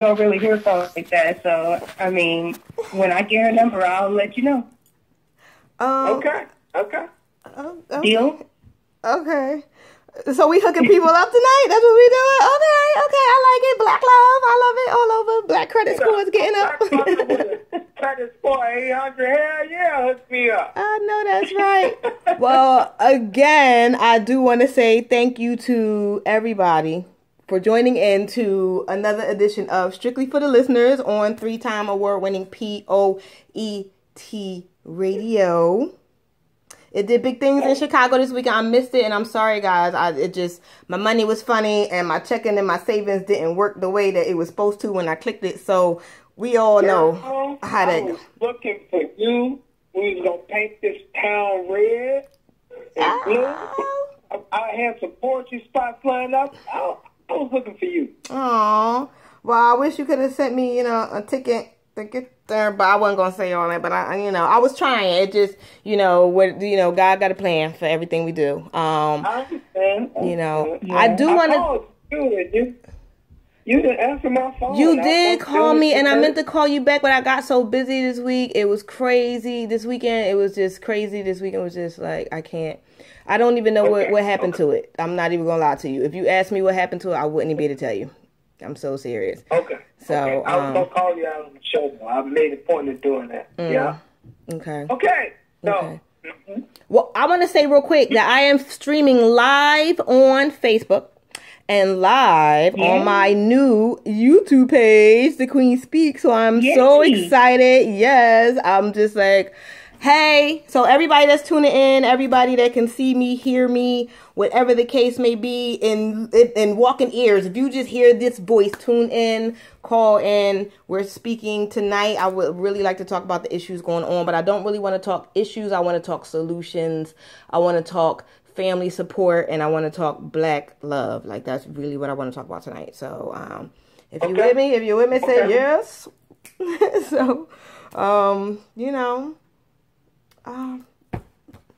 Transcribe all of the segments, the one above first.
don't really hear songs like that. So, I mean, when I get her number, I'll let you know. Okay. Deal? Okay. So we hooking people up tonight? That's what we doing? Okay. I like it. Black love. I love it all over. Black credit scores getting up. Credit score 800. Hell yeah, hook me up. I know that's right. Well, again, I do want to say thank you to everybody for joining in to another edition of Strictly for the Listeners on 3-time award-winning P.O.E.T. Radio. It did big things in Chicago this weekend. I missed it, and I'm sorry, guys. My money was funny, and my checking and my savings didn't work the way that it was supposed to when I clicked it. So we all know how that goes. I was looking for you. We was gonna paint this town red and blue. I had some poetry spots lined up. I was looking for you. Aw. Well, I wish you could have sent me, a ticket to get there, but I wasn't gonna say all that. But I was trying. It just, God got a plan for everything we do. I understand. I do want to. You didn't answer my phone. You did call me, and I meant to call you back, but I got so busy this week. It was crazy. This weekend, it was just crazy. This weekend was just like, I can't. I don't even know what happened to it. I'm not even gonna lie to you. If you asked me what happened to it, I wouldn't even be able to tell you. I'm so serious. Okay. So I was gonna call you out on the show. I made a point of doing that. Yeah. Okay. Okay. So. Okay. Well, I want to say real quick that I am streaming live on Facebook and live on my new YouTube page, The Queen Speaks. So I'm so excited. Yes, I'm just like, hey. So everybody that's tuning in, everybody that can see me, hear me, whatever the case may be, in walking ears, if you just hear this voice, tune in, call in. We're speaking tonight. I would really like to talk about the issues going on, but I don't really want to talk issues. I want to talk solutions. I want to talk family support, and I want to talk black love. Like, that's really what I want to talk about tonight. So if you're with me, say yes. So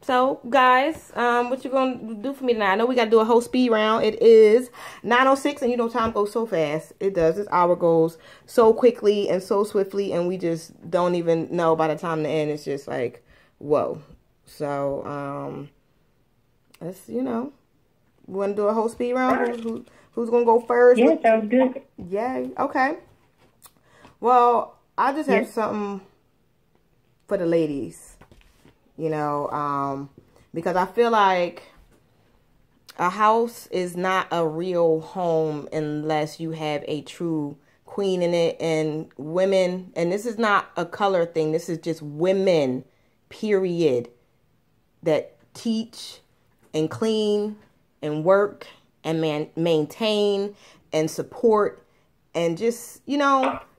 so guys, what you gonna do for me tonight? I know we gotta do a whole speed round. It is 9:06, and time goes so fast. It does. This hour goes so quickly and so swiftly, and we just don't even know by the time the end. It's just like, whoa. So let's we wanna do a whole speed round. Who's gonna go first? Yeah, sounds good. Yay. Okay. Well, I just have something for the ladies. Because I feel like a house is not a real home unless you have a true queen in it. And women, and this is not a color thing, this is just women, period, that teach and clean and work and maintain and support and just,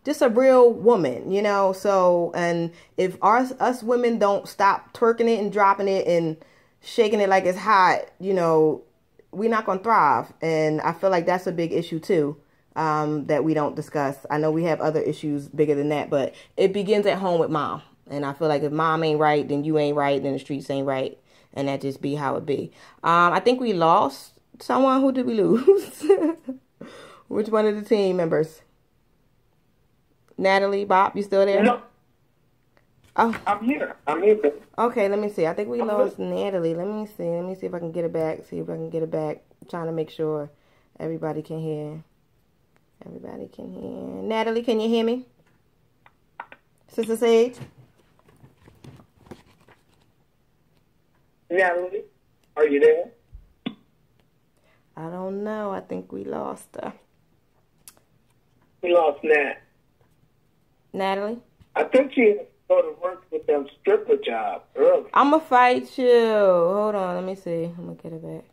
just a real woman, so, and if us women don't stop twerking it and dropping it and shaking it like it's hot, we're not going to thrive. And I feel like that's a big issue too, that we don't discuss. I know we have other issues bigger than that, but it begins at home with mom. And I feel like if mom ain't right, then you ain't right, then the streets ain't right. And that just be how it be. I think we lost someone. Who did we lose? Which one of the team members? Natalie, Bob, you still there? No. Oh. I'm here. Okay, let me see. I think we lost Natalie. Let me see if I can get it back. I'm trying to make sure everybody can hear. Natalie, can you hear me? Sister Sage? Natalie, are you there? I don't know. I think we lost her. We lost Nat. Natalie? I think she go to work with them stripper job early. I'm going to fight you. Hold on. Let me see. I'm going to get it back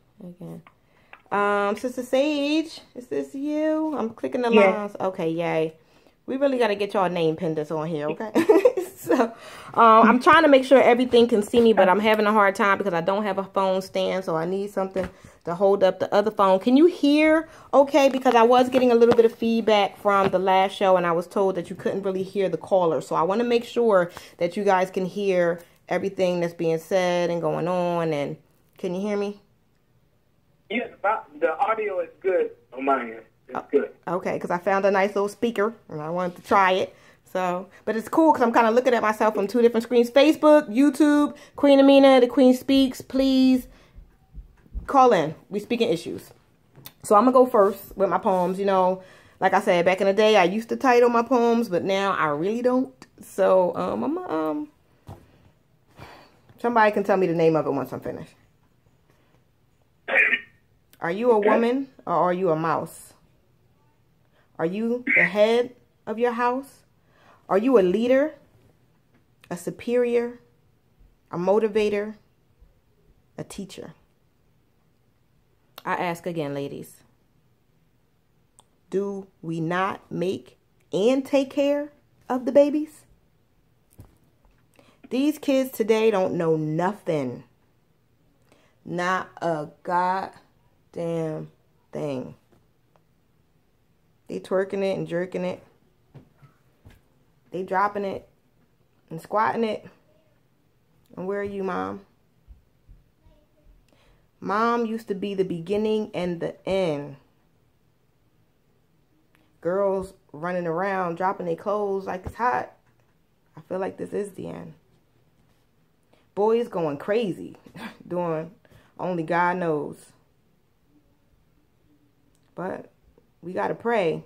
again. Sister Sage, is this you? I'm clicking the lines. Okay, yay. We really got to get y'all name pendants on here, okay? So, I'm trying to make sure everything can see me, but I'm having a hard time because I don't have a phone stand, so I need something to hold up the other phone. Can you hear okay? Because I was getting a little bit of feedback from the last show, and I was told that you couldn't really hear the caller. So I want to make sure that you guys can hear everything that's being said and going on. And can you hear me? Yes, the audio is good on my end. It's good. Okay, because I found a nice little speaker and I wanted to try it. So, but it's cool because I'm kind of looking at myself on 2 different screens. Facebook, YouTube, Queen Amina, the Queen Speaks. Please call in. We speaking issues. So I'm going to go first with my poems. You know, like I said, back in the day, I used to title my poems, but now I really don't. So, somebody can tell me the name of it once I'm finished. Are you a woman or are you a mouse? Are you the head of your house? Are you a leader, a superior, a motivator, a teacher? I ask again, ladies. Do we not make and take care of the babies? These kids today don't know nothing. Not a goddamn thing. They twerking it and jerking it. They dropping it and squatting it. And where are you, Mom? Mom used to be the beginning and the end. Girls running around, dropping their clothes like it's hot. I feel like this is the end. Boys going crazy, doing only God knows. But we got to pray,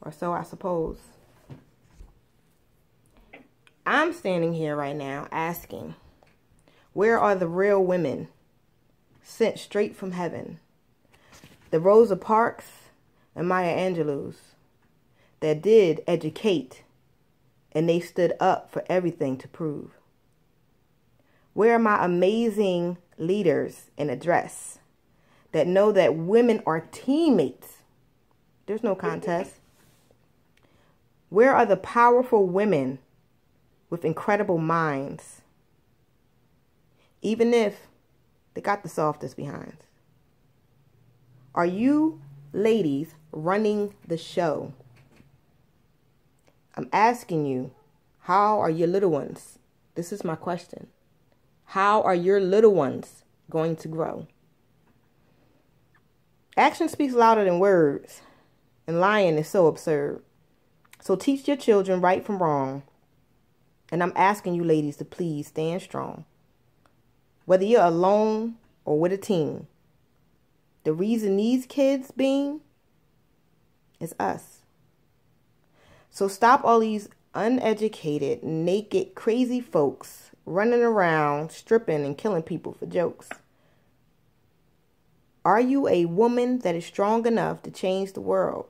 or so I suppose. I'm standing here right now asking, where are the real women sent straight from heaven? The Rosa Parks and Maya Angelou's that did educate and they stood up for everything to prove. Where are my amazing leaders in a dress that know that women are teammates? There's no contest. Where are the powerful women with incredible minds, even if they got the softest behinds? Are you ladies running the show? I'm asking you, how are your little ones? This is my question. How are your little ones going to grow? Action speaks louder than words, and lying is so absurd. So teach your children right from wrong. And I'm asking you ladies to please stand strong. Whether you're alone or with a team, the reason these kids beam is us. So stop all these uneducated, naked, crazy folks running around, stripping and killing people for jokes. Are you a woman that is strong enough to change the world?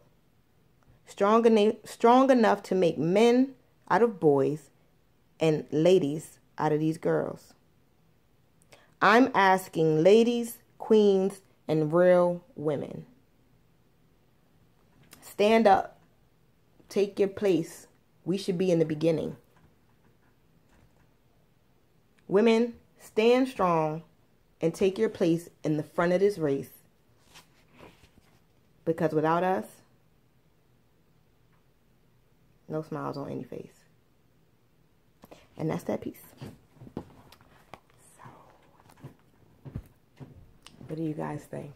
Strong enough to make men out of boys and ladies out of these girls? I'm asking ladies, queens, and real women. Stand up. Take your place. We should be in the beginning. Women, stand strong and take your place in the front of this race. Because without us, no smiles on any face. And that's that piece. So, what do you guys think?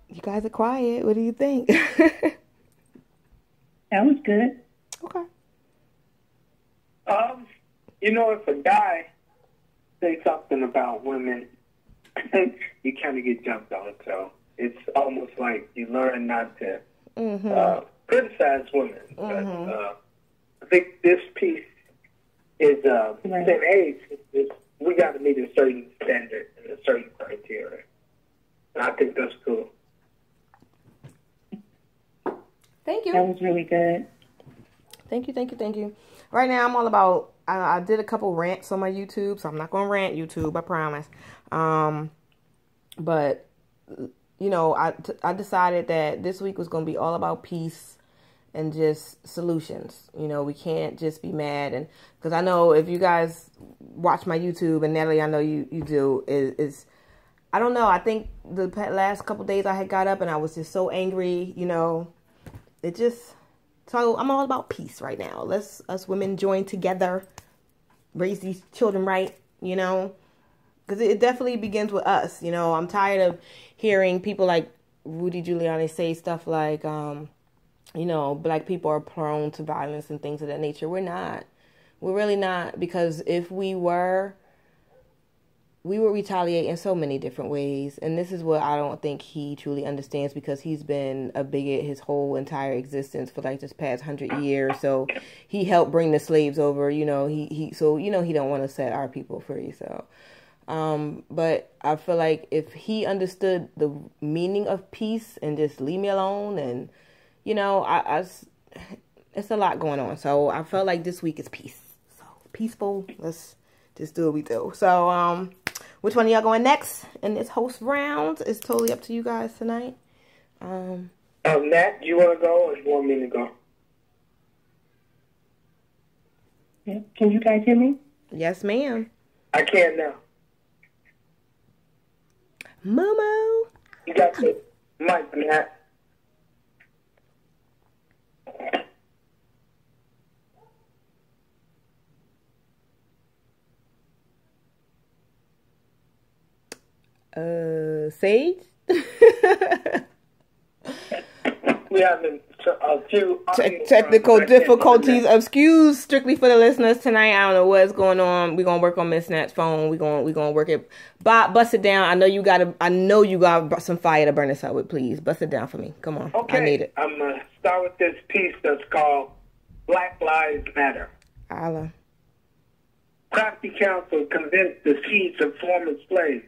You guys are quiet. What do you think? That was good. Okay. You know, if a guy says something about women, you kind of get jumped on. So it's almost like you learn not to criticize women. But I think this piece is same age. We got to meet a certain standard and a certain criteria. And I think that's cool. Thank you. That was really good. Thank you. Right now, I'm all about, I did a couple rants on my YouTube, so I'm not going to rant YouTube, I promise. But, you know, I decided that this week was going to be all about peace and just solutions. You know, we can't just be mad. And because I know if you guys watch my YouTube, and Natalie, I know you do, is I don't know. I think the last couple days I had got up and I was just so angry, you know. It just, so I'm all about peace right now. Let's, us women, join together, raise these children right, you know. because it definitely begins with us. You know, I'm tired of hearing people like Rudy Giuliani say stuff like, you know, black people are prone to violence and things of that nature. We're not. We're really not, because if we would retaliate in so many different ways. And this is what I don't think he truly understands, because he's been a bigot his whole entire existence for like this past 100 years. So he helped bring the slaves over, you know, so, you know, he don't want to set our people free. So, but I feel like if he understood the meaning of peace and just leave me alone, and, you know, it's a lot going on. So I felt like this week is peace. So peaceful. Let's just do what we do. So, which one of y'all going next in this host round? It's totally up to you guys tonight. Nat, do you want to go or do you want me to go? Yeah. Can you guys hear me? Yes, ma'am. I can now. Momo. You got the mic, Nat. Sage? We having a few technical difficulties. Excuse strictly for the listeners tonight. I don't know what's going on. We're gonna work on Miss Nat's phone. We're gonna work it. Bob, bust it down. I know you got some fire to burn this up with. Please bust it down for me. Come on. Okay. I need it. I'm gonna start with this piece that's called Black Lives Matter. Allah. Crafty counsel convinced the seeds of former slaves.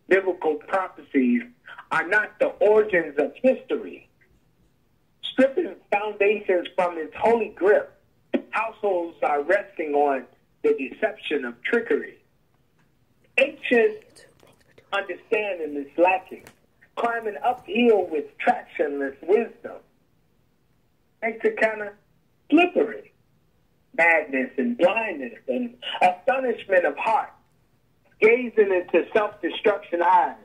Biblical prophecies are not the origins of history. Stripping foundations from its holy grip, households are resting on the deception of trickery. Ancient understanding is lacking, climbing uphill with tractionless wisdom. Makes it kind of slippery. Madness and blindness and astonishment of heart, gazing into self-destruction eyes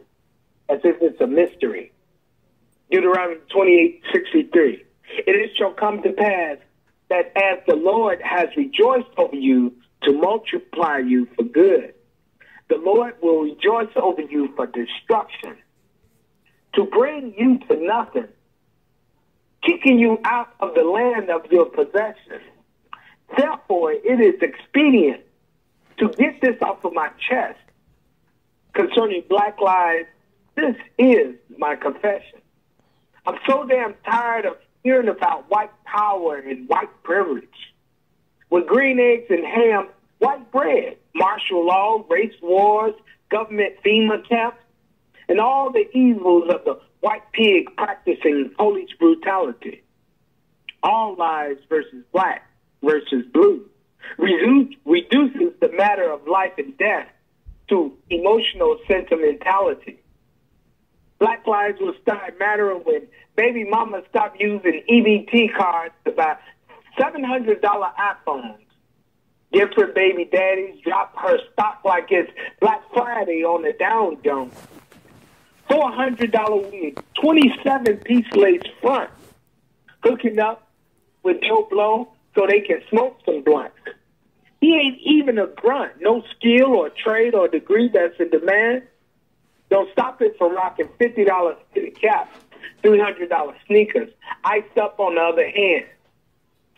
as if it's a mystery. Deuteronomy 28:63. It shall come to pass that as the Lord has rejoiced over you to multiply you for good, the Lord will rejoice over you for destruction, to bring you to nothing, kicking you out of the land of your possession. Therefore, it is expedient to get this off of my chest. Concerning Black lives, this is my confession. I'm so damn tired of hearing about white power and white privilege. With green eggs and ham, white bread, martial law, race wars, government FEMA camps, and all the evils of the white pig practicing police brutality. All lives versus black versus blue reduces the matter of life and death to emotional sentimentality. Black lives will start mattering when baby mama stop using EBT cards to buy $700 iPhones. Different baby daddies drop her stock like it's Black Friday on the Dow Jones. $400 wig, 27-piece lace front, hooking up with Joe Blow so they can smoke some blunts. He ain't even a grunt, no skill or trade or degree that's in demand. Don't stop it from rocking $50 fitted caps, $300 sneakers, iced up on the other hand,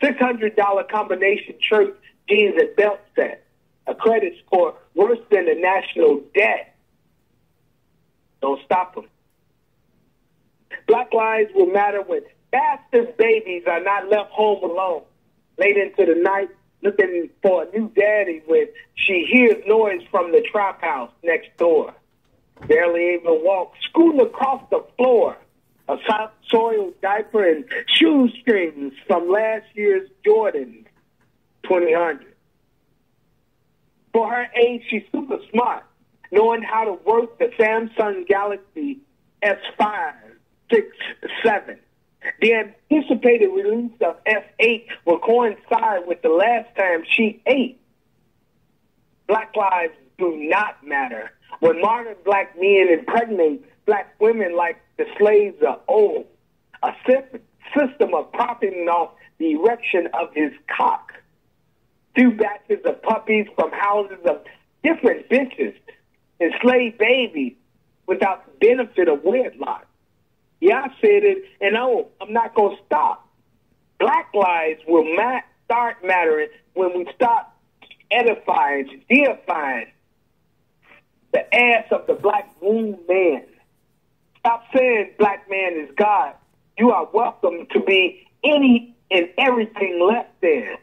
$600 combination shirt, jeans, and belt set, a credit score worse than the national debt. Don't stop them. Black lives will matter when bastard babies are not left home alone, late into the night, looking for a new daddy when she hears noise from the trap house next door. Barely able to walk, scooting across the floor, a soiled diaper and shoestrings from last year's Jordans, 2000. For her age, she's super smart, knowing how to work the Samsung Galaxy S5, 6, 7. The anticipated release of S8 will coincide with the last time she ate. Black lives do not matter when modern black men impregnate black women like the slaves are old. A system of profiting off the erection of his cock. 2 batches of puppies from houses of different bitches enslave babies without the benefit of wedlock. Yeah, I said it, and I'm not going to stop. Black lives will start mattering when we stop edifying, deifying the ass of the black womb man. Stop saying black man is God. You are welcome to be any and everything less than.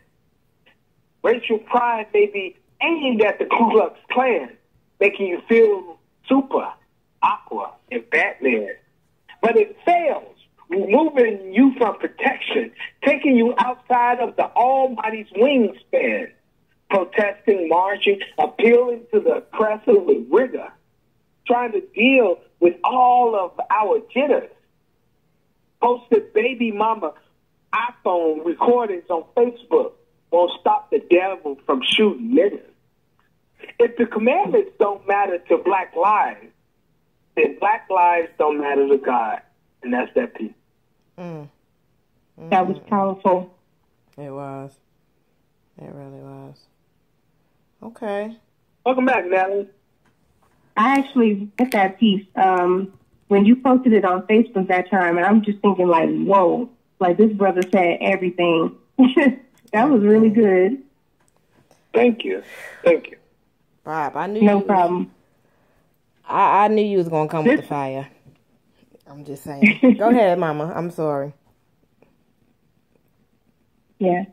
Racial pride may be aimed at the Ku Klux Klan, making you feel super, aqua, and Batman. But it fails, removing you from protection, taking you outside of the Almighty's wingspan, protesting, marching, appealing to the oppressor with rigor, trying to deal with all of our jitters. Posted baby mama iPhone recordings on Facebook won't stop the devil from shooting niggas. If the commandments don't matter to black lives, then black lives don't matter to God. And that's that piece. That was powerful. It was. It really was. Okay. Welcome back, Natalie. I actually read that piece when you posted it on Facebook that time, and I'm just thinking like, whoa, like this brother said everything. That was really good. Thank you. Thank you. Bob, I knew no problem. I knew you was gonna come with the fire. I'm just saying. Go ahead, Mama. I'm sorry. Yeah.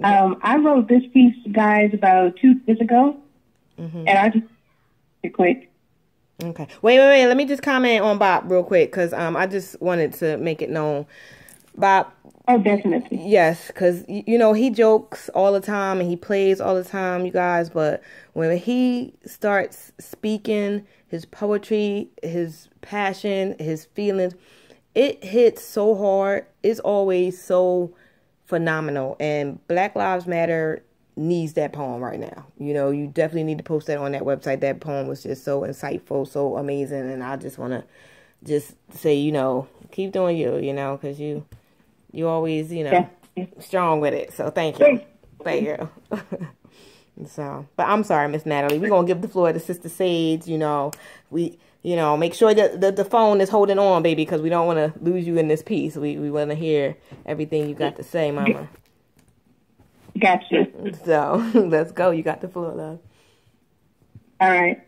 I wrote this piece, guys, about 2 years ago, and I just quick. Okay. Wait. Let me just comment on Bob real quick, because I just wanted to make it known. Bob. Oh, definitely. Yes, because, you know, he jokes all the time and he plays all the time, you guys. But when he starts speaking his poetry, his passion, his feelings, it hits so hard. It's always so phenomenal. And Black Lives Matter needs that poem right now. You know, you definitely need to post that on that website. That poem was just so insightful, so amazing. And I just want to just say, you know, keep doing you know, because you always, you know, strong with it. So thank you. Thank you. So, but I'm sorry, Miss Natalie. We're going to give the floor to Sister Sage. You know, make sure that the phone is holding on, baby, because we don't want to lose you in this piece. We want to hear everything you got to say, Mama. Gotcha. So, let's go. You got the floor, love. All right.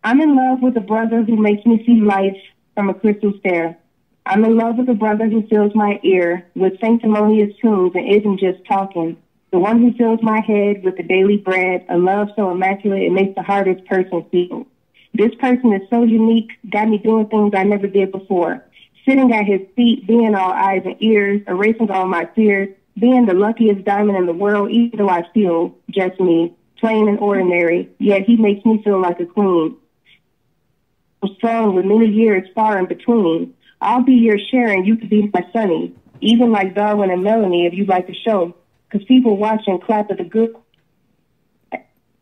I'm in love with a brother who makes me see life from a crystal stare. I'm in love with a brother who fills my ear with sanctimonious tunes and isn't just talking. The one who fills my head with the daily bread, a love so immaculate it makes the hardest person feel. This person is so unique, got me doing things I never did before. Sitting at his feet, being all eyes and ears, erasing all my fears, being the luckiest diamond in the world, even though I feel just me, plain and ordinary, yet he makes me feel like a queen. I'm strong with many years far in between. I'll be your Sharon, you could be my Sunny, even like Darwin and Melanie if you'd like to show, because people watch and clap at the good.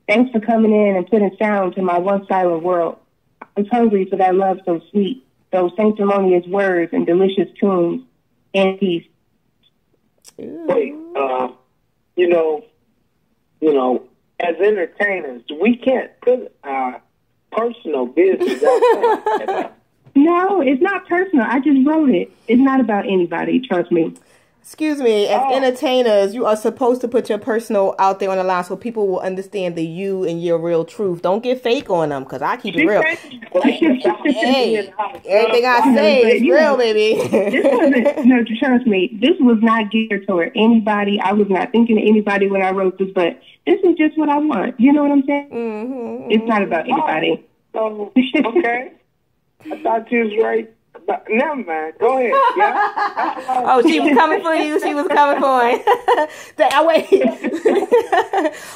Thanks for coming in and putting sound to my one silent world. I was hungry for that love so sweet, those sanctimonious words and delicious tunes and peace. Wait, you know, as entertainers, we can't put our personal business out there. No, it's not personal. I just wrote it. It's not about anybody. Trust me. Excuse me. As entertainers, you are supposed to put your personal out there on the line so people will understand the you and your real truth. Don't get fake on them, because I keep it real. Hey, everything I say is real, baby. This wasn't, no, trust me. This was not geared toward anybody. I was not thinking of anybody when I wrote this, but this is just what I want. You know what I'm saying? Mm-hmm. It's not about anybody. Okay. I thought you was right. But never mind. Go ahead. Yeah. Oh, she was coming for you. She was coming for you.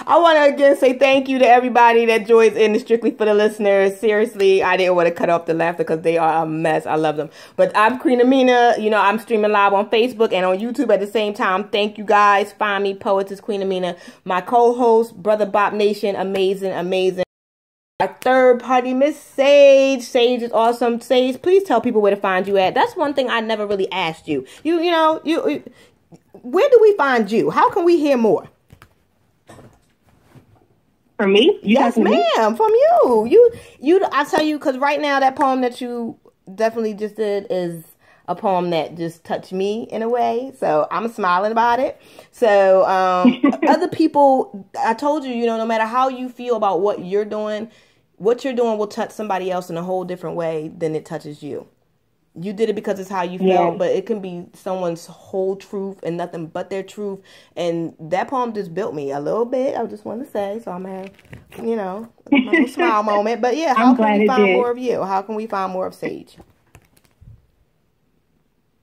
I want to again say thank you to everybody that joins in, strictly for the listeners. Seriously, I didn't want to cut off the laughter because they are a mess. I love them. But I'm Queen Amina. You know, I'm streaming live on Facebook and on YouTube at the same time. Thank you guys. Find me, Poetess Queen Amina. My co-host, Brother Bop Nation. Amazing, amazing. Our third party, Miss Sage. Sage is awesome. Sage, please tell people where to find you at. That's one thing I never really asked you. You know, where do we find you? How can we hear more? For me? Yes, ma'am. From you. I tell you, because right now that poem that you definitely just did is a poem that just touched me in a way. So I'm smiling about it. So other people, I told you, you know, no matter how you feel about what you're doing will touch somebody else in a whole different way than it touches you. You did it because it's how you felt, but it can be someone's whole truth and nothing but their truth. And that poem just built me a little bit. I just want to say, so I'm going to have, you know, a little smile moment. But yeah, how can we find more of you? How can we find more of Sage?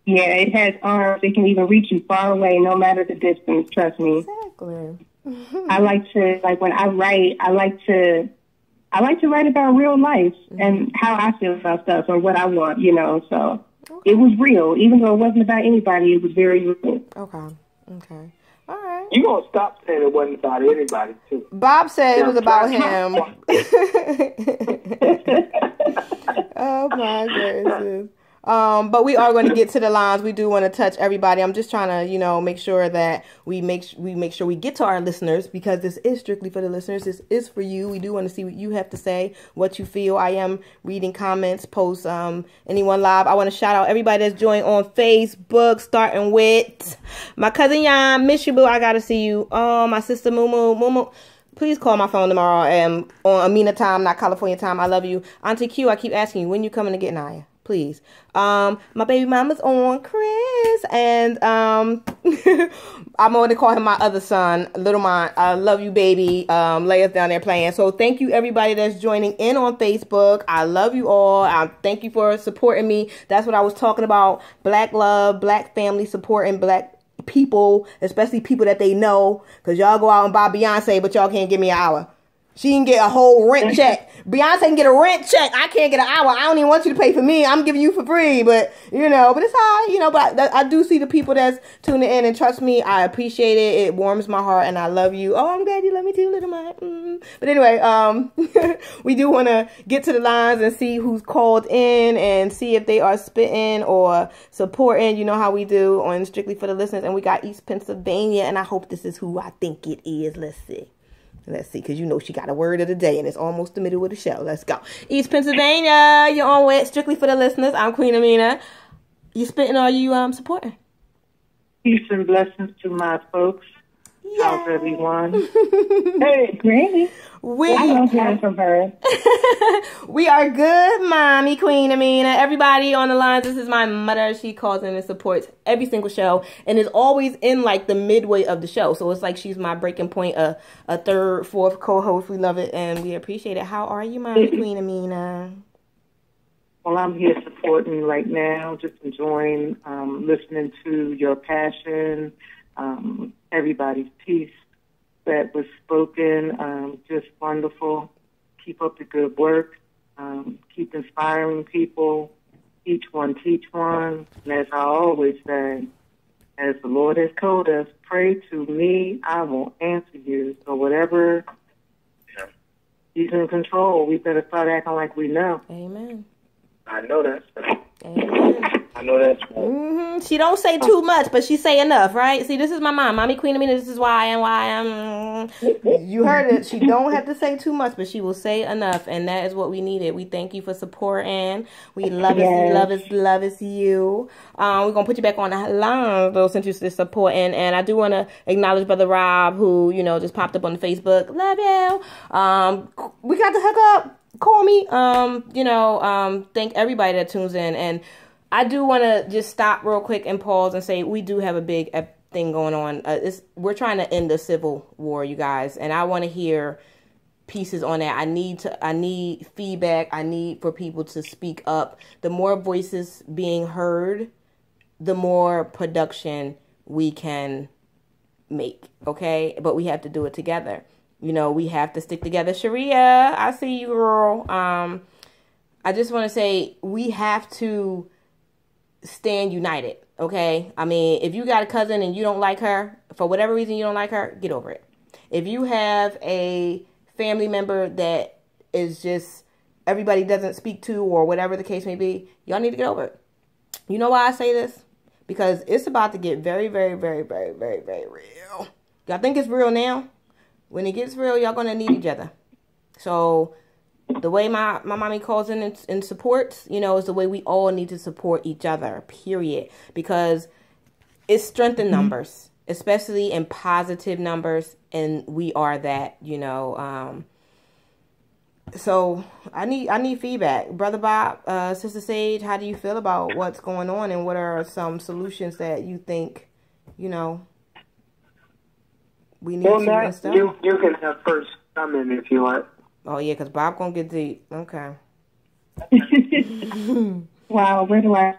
Yeah, it has arms. It can even reach you far away, no matter the distance. Trust me. Exactly. I like to, like when I write, I like to write about real life and how I feel about stuff or what I want, you know. So it was real. Even though it wasn't about anybody, it was very real. Okay. All right. You gonna stop saying it wasn't about anybody, too. Bob said it was about him. Oh, my goodness. But we are going to get to the lines. We do want to touch everybody. I'm just trying to, you know, make sure that we make sure we get to our listeners, because this is strictly for the listeners. This is for you. We do want to see what you have to say, what you feel. I am reading comments, posts, anyone live. I want to shout out everybody that's joined on Facebook, starting with my cousin Yan. Miss you, boo. I got to see you. Oh, my sister Mumu. Please call my phone tomorrow on Amina time, not California time. I love you. Auntie Q, I keep asking you, when you coming to get Naya? Please. My baby mama's on, Chris, and I'm going to call him my other son, Little Mine. I love you, baby. Leia's down there playing. So thank you, everybody that's joining in on Facebook. I love you all. Thank you for supporting me. That's what I was talking about. Black love, black family, supporting black people, especially people that they know, because y'all go out and buy Beyonce, but y'all can't give me an hour. She can get a whole rent check. Beyonce can get a rent check. I can't get an hour. I don't even want you to pay for me. I'm giving you for free. But, you know, but it's all, you know, but I do see the people that's tuning in, and trust me, I appreciate it. It warms my heart, and I love you. Oh, I'm glad you love me too, little man. But anyway, we do want to get to the lines and see who's called in and see if they are spitting or supporting. You know how we do on Strictly for the Listeners. And we got East Pennsylvania, and I hope this is who I think it is. Let's see. Because you know she got a word of the day, and it's almost the middle of the show. Let's go. East Pennsylvania, you're on with Strictly for the Listeners. I'm Queen Amina. You spitting or you supporting? Peace and blessings to my folks. Yay. How's everyone? Hey, great. I love hearing from her. We are good, Mommy Queen Amina. Everybody on the line, this is my mother. She calls in and supports every single show and is always in like the midway of the show. So it's like she's my breaking point, a third, fourth co-host. We love it and we appreciate it. How are you, Mommy Queen Amina? Well, I'm here supporting right now, just enjoying listening to your passion, everybody's piece that was spoken, just wonderful. Keep up the good work. Keep inspiring people. Each one teach one. And as I always say, as the Lord has told us, pray to me, I will answer you. So whatever He's in control, we better start acting like we know. Amen. I know that's right. Amen. I know that's right. She don't say too much, but she say enough, right? See, this is my mom, Mommy Queen Amina. This is why I am. You heard it. She don't have to say too much, but she will say enough, and that is what we needed. We thank you for supporting. We love us, you. We're gonna put you back on the line though, since you're supporting, and I do want to acknowledge Brother Rob, who just popped up on the Facebook. Love you. We got to hook up. Call me. Thank everybody that tunes in, and I do want to just stop real quick and pause and say we do have a big thing going on. We're trying to end the civil war, you guys, and I want to hear pieces on that. I need feedback. I need for people to speak up. The more voices being heard, the more production we can make. Okay, but we have to do it together. We have to stick together. Sharia, I see you, girl. I just want to say we have to stand united, okay? I mean, if you got a cousin and you don't like her, for whatever reason you don't like her, get over it. If you have a family member that is just everybody doesn't speak to or whatever the case may be, y'all need to get over it. You know why I say this? Because it's about to get very, very, very, very, very, very real. Y'all think it's real now? when it gets real, y'all gonna need each other. So the way my mommy calls in and supports, you know, is the way we all need to support each other, period. Because it's strength in numbers, especially in positive numbers. And we are that, you know. So I need feedback. Brother Bob, Sister Sage, how do you feel about what's going on, and what are some solutions that you think, you know, we need to install? You can have first comment if you want. Oh, yeah, because Bob going to get deep. Okay. Wow, where do I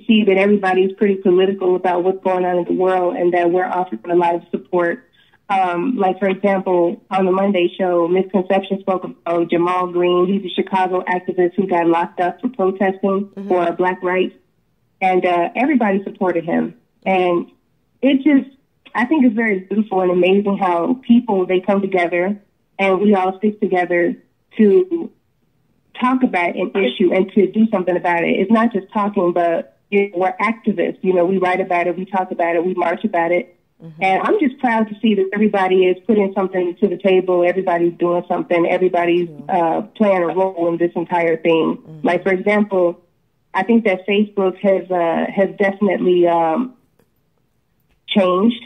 see that everybody's pretty political about what's going on in the world, and that we're offering a lot of support. Like, for example, on the Monday show, Misconception spoke about Jamal Green. He's a Chicago activist who got locked up for protesting for Black rights. And everybody supported him. And it just, I think it's very beautiful and amazing how people, they come together and we all stick together to talk about an issue and to do something about it. It's not just talking, but we're activists. You know, we write about it, we talk about it, we march about it. And I'm just proud to see that everybody is putting something to the table. Everybody's doing something. Everybody's playing a role in this entire thing. Like, for example, I think that Facebook has definitely changed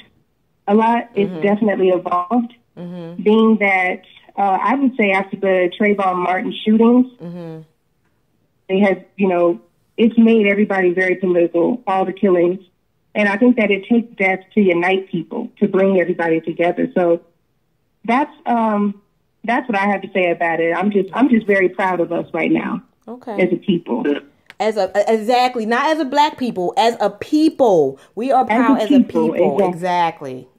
a lot. It's definitely evolved. Being that I would say after the Trayvon Martin shootings, they have, you know, it's made everybody very political, all the killings. And I think that it takes death to unite people, to bring everybody together. So that's what I have to say about it. I'm just very proud of us right now. Okay. As a people. Exactly, not as a Black people, as a people. We are proud as a people.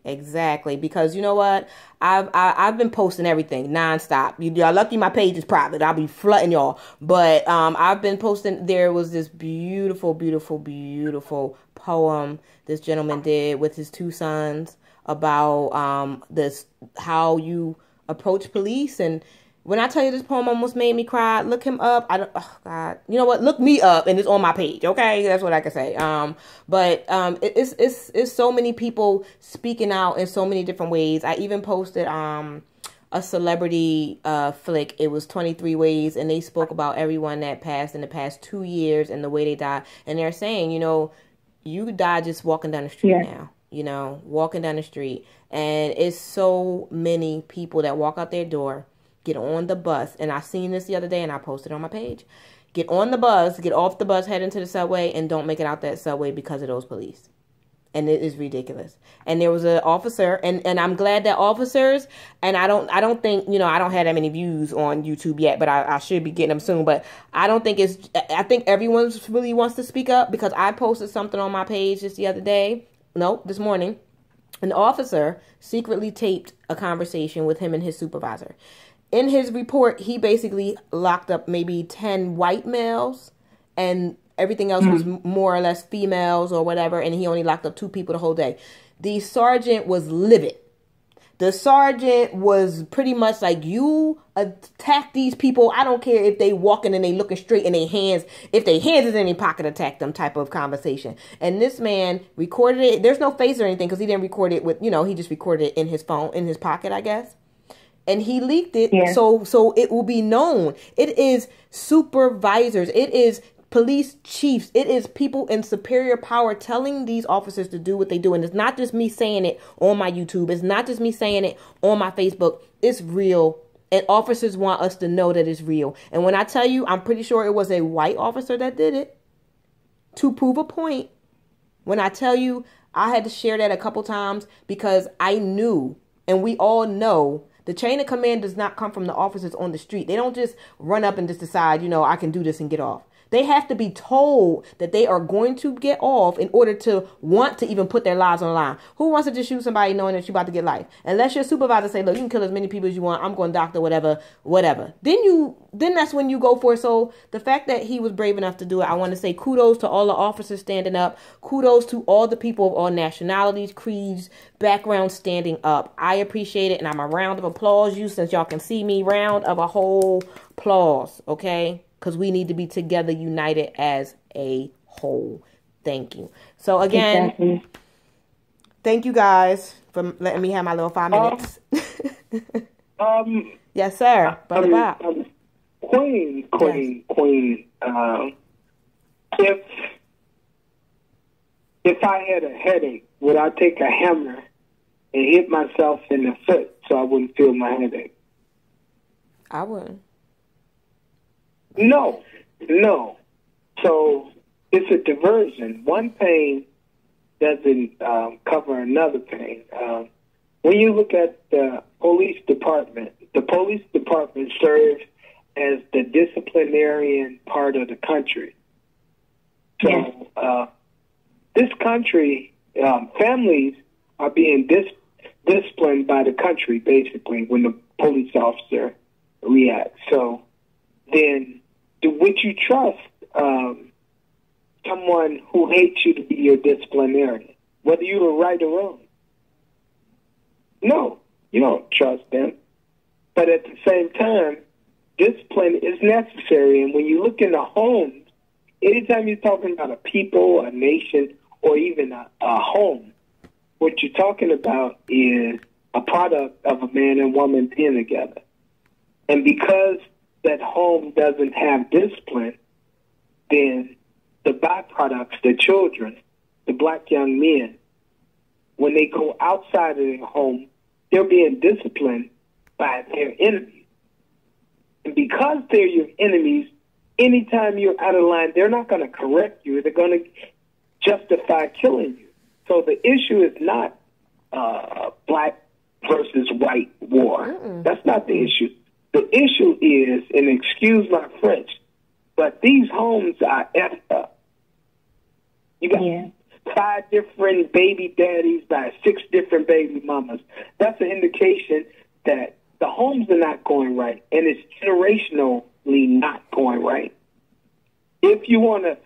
Exactly. Because you know what? I've been posting everything nonstop. Y'all lucky my page is private. I'll be flooding y'all. But I've been posting. There was this beautiful, beautiful, beautiful poem this gentleman did with his two sons about this, how you approach police. And when I tell you this poem almost made me cry, look him up. Oh God, you know what? Look me up, and it's on my page. Okay, that's what I can say. But it's so many people speaking out in so many different ways. I even posted a celebrity flick. It was 23 Ways, and they spoke about everyone that passed in the past 2 years and the way they died. And they're saying, you know, you die just walking down the street now. You know, walking down the street, and it's so many people that walk out their door, get on the bus, and I seen this the other day and I posted on my page. Get on the bus, get off the bus, head into the subway, and don't make it out that subway because of those police. And it is ridiculous. And there was an officer, and I'm glad that officers, and I don't think, you know, I don't have that many views on YouTube yet, but I should be getting them soon. But I don't think I think everyone really wants to speak up, because I posted something on my page just the other day. No, this morning. An officer secretly taped a conversation with him and his supervisor. In his report, he basically locked up maybe 10 white males, and everything else was more or less females or whatever, and he only locked up 2 people the whole day. The sergeant was livid. The sergeant was pretty much like, you attack these people. I don't care if they walking and they looking straight in their hands. If their hands is in their pocket, attack them type of conversation. And this man recorded it. There's no face or anything because he didn't record it with, you know, he just recorded it in his phone, in his pocket, I guess. And he leaked it so it will be known. It is supervisors. It is police chiefs. It is people in superior power telling these officers to do what they do. And it's not just me saying it on my YouTube. It's not just me saying it on my Facebook. It's real. And officers want us to know that it's real. And when I tell you, I'm pretty sure it was a white officer that did it to prove a point. When I tell you, I had to share that a couple times because I knew, and we all know, the chain of command does not come from the officers on the street. They don't just run up and just decide, you know, I can do this and get off. They have to be told that they are going to get off in order to want to even put their lives on the line. Who wants to just shoot somebody knowing that you're about to get life? Unless your supervisor say, look, you can kill as many people as you want. I'm going doctor, whatever. Then that's when you go for it. So the fact that he was brave enough to do it, I want to say kudos to all the officers standing up. Kudos to all the people of all nationalities, creeds, backgrounds standing up. I appreciate it. And I'm a round of applause you, since y'all can see me, round of a whole applause. Okay. Because we need to be together, united as a whole. Thank you. So again, Thank you guys for letting me have my little 5 minutes. Yes, sir. Brother Bob. Queen. If I had a headache, would I take a hammer and hit myself in the foot so I wouldn't feel my headache? I wouldn't. No. So it's a diversion. One pain doesn't cover another pain. When you look at the police department serves as the disciplinarian part of the country. So this country, families are being disciplined by the country, basically, when the police officer reacts. So then, would you trust someone who hates you to be your disciplinarian, whether you were right or wrong? No, you don't trust them. But at the same time, discipline is necessary. And when you look in the homes, anytime you're talking about a people, a nation, or even a home, what you're talking about is a product of a man and woman being together. And because that home doesn't have discipline, then the byproducts, the children, the black young men, when they go outside of their home, they're being disciplined by their enemies. And because they're your enemies, anytime you're out of line, they're not going to correct you. They're going to justify killing you. So the issue is not black versus white war. That's not the issue. The issue is, and excuse my French, but these homes are effed up. You got 5 different baby daddies by 6 different baby mamas. That's an indication that the homes are not going right, and it's generationally not going right. If you want to,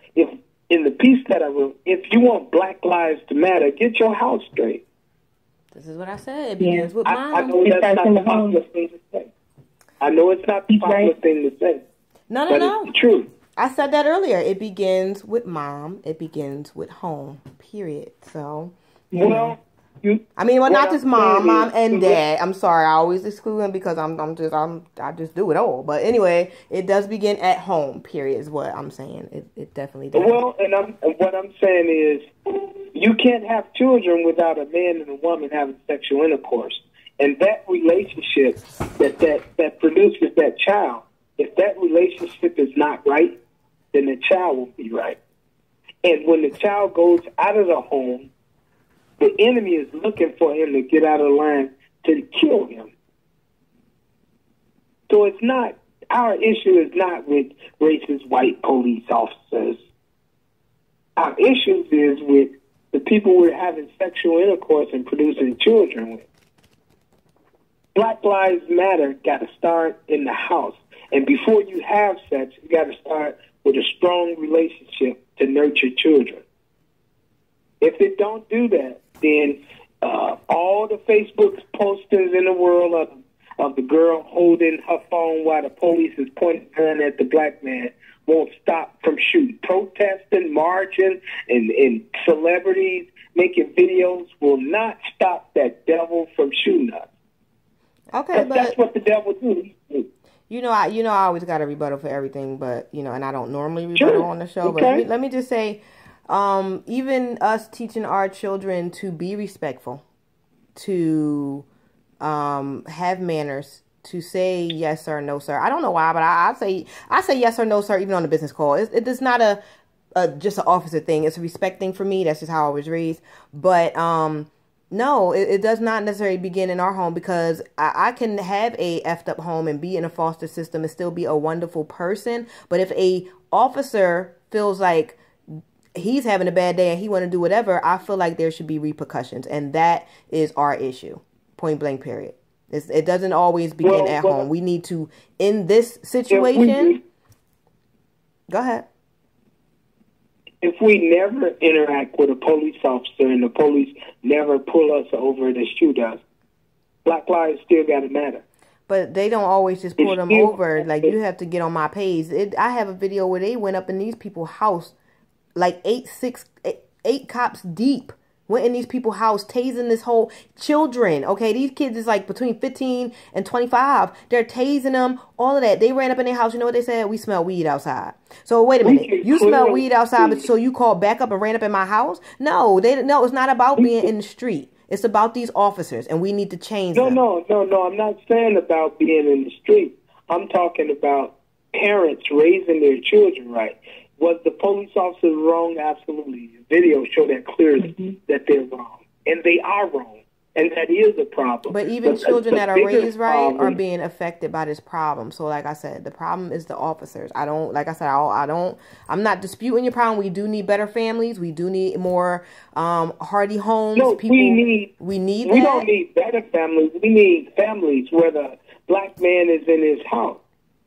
in the piece that I wrote, if you want Black Lives to Matter, get your house straight. This is what I said. It begins with mom. I know that's not the popular thing to say. I know it's not the popular thing to say. No. It's the truth. I said that earlier. It begins with mom. It begins with home. Period. So, well, not just mom and dad. I'm sorry, I always exclude them because I just do it all. But anyway, it does begin at home. Period is what I'm saying. It definitely does. Well, what I'm saying is, you can't have children without a man and a woman having sexual intercourse, and that relationship that produces that child. If that relationship is not right, then the child will be right. And when the child goes out of the home, the enemy is looking for him to get out of line to kill him. So it's not, our issue is not with racist white police officers. Our issue is with the people we're having sexual intercourse and producing children with. Black Lives Matter got to start in the house. And before you have sex, you got to start with a strong relationship to nurture children. If it don't do that, then all the Facebook postings in the world of the girl holding her phone while the police is pointing a gun at the black man won't stop from shooting. Protesting, marching, and celebrities making videos will not stop that devil from shooting us. Okay, but that's what the devil do. I always got a rebuttal for everything, but and I don't normally rebuttal on the show. Okay. But let me just say, even us teaching our children to be respectful, to have manners, to say yes sir, no sir. I don't know why, but I say yes or no sir even on the business call. It's not a just an officer thing. It's a respect thing for me. That's just how I was raised. But no, it does not necessarily begin in our home, because I can have a effed up home and be in a foster system and still be a wonderful person. But if a officer feels like he's having a bad day and he want to do whatever, I feel like there should be repercussions. And that is our issue. Point blank, period. It doesn't always begin at home. We need to, in this situation, go ahead. If we never interact with a police officer and the police never pull us over to shoot us, Black lives still got to matter. But they don't always just pull them over. Like, you have to get on my page. I have a video where they went up in these people's house, like 8 cops deep, went in these people's house, tasing this whole children. Okay, these kids is like between 15 and 25. They're tasing them, all of that. They ran up in their house. You know what they said? We smell weed outside. So wait a minute. You smell weed outside, but so you called back up and ran up in my house? No, it's not about being in the street. It's about these officers, and we need to change them. No. I'm not saying about being in the street. I'm talking about parents raising their children right. Was the police officers wrong? Absolutely. The video showed that clearly that they're wrong. And they are wrong. And that is a problem. But even children that are raised right are being affected by this problem. So like I said, the problem is the officers. I'm not disputing your problem. We do need better families. We do need more hardy homes. No, we don't need better families. We need families where the black man is in his house.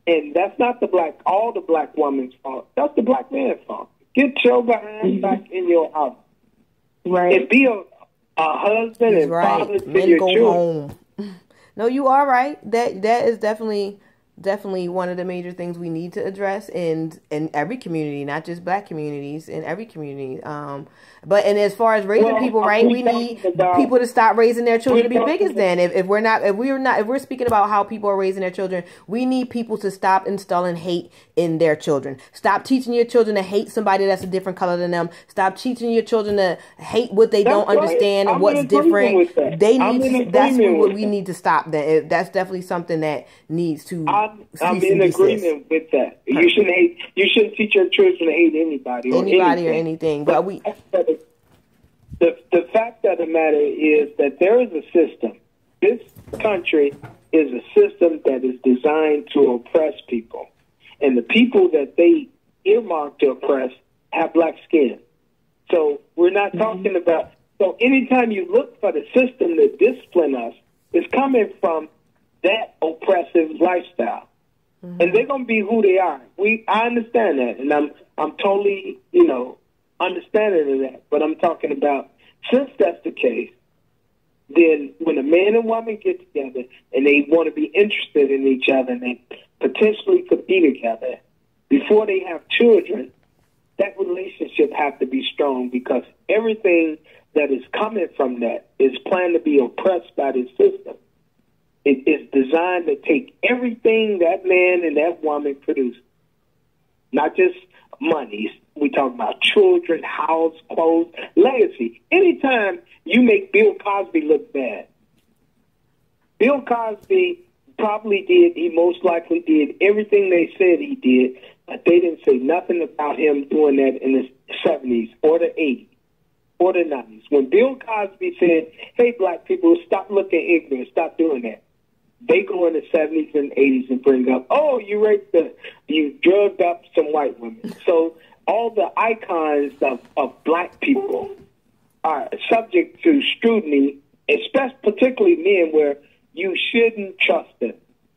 And that's not all the black woman's fault. That's the black man's fault. Get your behind back in your house. Right. And be a husband and father to Men your go children. Home. No, you are right. That is definitely one of the major things we need to address in every community, not just black communities, in every community. But as far as raising people right, we need people to stop raising their children to be bigots. Then, if we're speaking about how people are raising their children, we need people to stop installing hate in their children. Stop teaching your children to hate somebody that's a different color than them. Stop teaching your children to hate what they don't understand and what's different. That's what we need to stop. That's definitely something that needs to. I'm in agreement with that. You shouldn't teach your children to hate anybody or anything. But the fact of the matter is that there is a system. This country is a system that is designed to oppress people. And the people that they earmark to oppress have black skin. So we're not talking about... So anytime you look for the system to discipline us, it's coming from that oppressive lifestyle. And they're going to be who they are. I understand that, and I'm totally, understanding of that. But I'm talking about, since that's the case, then when a man and woman get together and they want to be interested in each other and they potentially could be together, before they have children, that relationship has to be strong, because everything that is coming from that is planned to be oppressed by this system. It is designed to take everything that man and that woman produce, not just money. We talk about children, house, clothes, legacy. Anytime you make Bill Cosby look bad, Bill Cosby he most likely did everything they said he did, but they didn't say nothing about him doing that in the 70s or the 80s. Or the 90s. When Bill Cosby said, hey, black people, stop looking ignorant, stop doing that, they go in the 70s and 80s and bring up, oh, you drugged up some white women. So all the icons of black people are subject to scrutiny, especially particularly men, where you shouldn't trust them.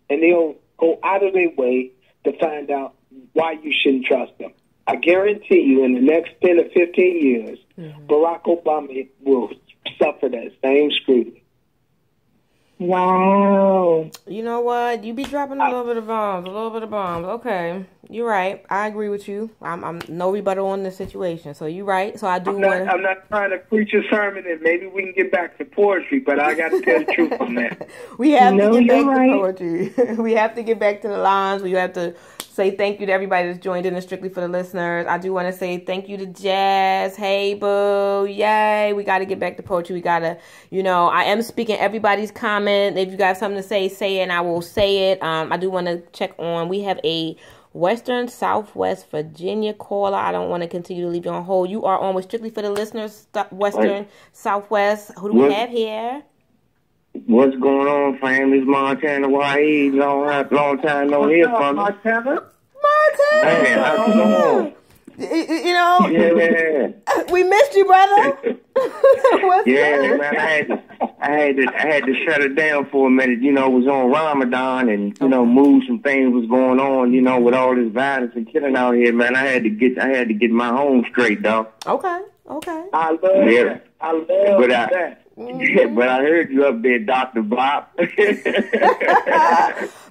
And they'll go out of their way to find out why you shouldn't trust them. I guarantee you in the next 10 or 15 years, Barack Obama will suffer that same scrutiny. Wow. You know what? You be dropping a little bit of bombs. Okay. You're right. I agree with you. I'm no rebuttal on the situation. So you're right. So I do want I'm not trying to preach a sermon, and maybe we can get back to poetry, but I got to tell the truth on that. We have to get back to poetry. We have to get back to the lines. We have to say thank you to everybody that's joined in and Strictly for the Listeners. I do want to say thank you to Jazz. Hey, boo. Yay. We got to get back to poetry. We got to, I am speaking everybody's comment. If you got something to say it, and I will say it. I do want to check on. We have a Western Southwest Virginia caller. I don't want to continue to leave you on hold. You are on with Strictly for the Listeners, Western Southwest. Who do we have here? What's going on, fam? It's Montana YE. Long time no hear from you. Montana? Man, how's it going? Yeah. We missed you, brother. Man, I had to shut it down for a minute. It was on Ramadan, and move some things was going on. With all this violence and killing out here, man. I had to get my home straight, dog. Okay. Okay. I love that. I love that. But I heard you up there, Dr. Bob.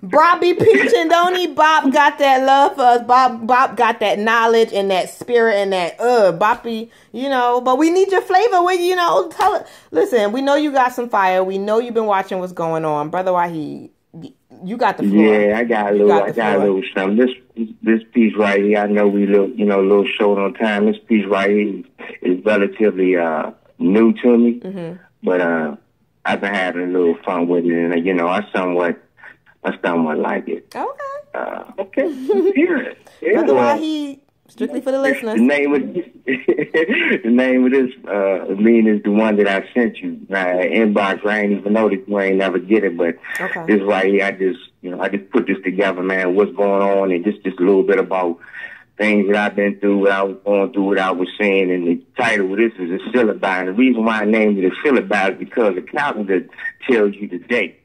Bob be preaching, don't he? Bob got that love for us. Bob got that knowledge and that spirit and that Bob be, but we need your flavor with, tell it. Listen, we know you got some fire. We know you've been watching what's going on. Brother Wahid, you got the floor. Yeah, I got a little something. This piece right here, I know we little short on time. This piece right here is relatively new to me. Mm-hmm. But I've been having a little fun with it, and I somewhat like it. Okay. Okay. Hear it. Brother Wahid, strictly for the listeners. The name of this mean is the one that I sent you. Inbox. I ain't even know that you ain't never get it, but this right here, I just put this together, man. What's going on, and just a little bit about things that I've been through, what I was going through, what I was saying, and the title of this is a syllabi. And the reason why I named it a syllabi is because the calendar tells you the date.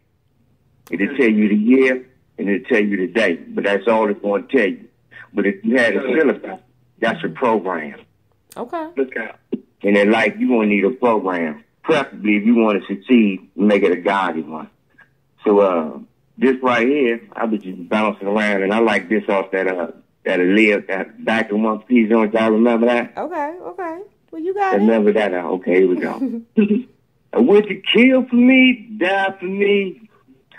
It'll tell you the year, and it'll tell you the date. But that's all it's going to tell you. But if you had a syllabi, that's a program. Okay. Look out. And in life, you're going to need a program. Preferably, if you want to succeed, make it a godly one. So this right here, I was just bouncing around, and I like this off that back in one piece. Don't y'all remember that? Okay. Well, you got remember that? Okay, here we go. Would you kill for me, die for me?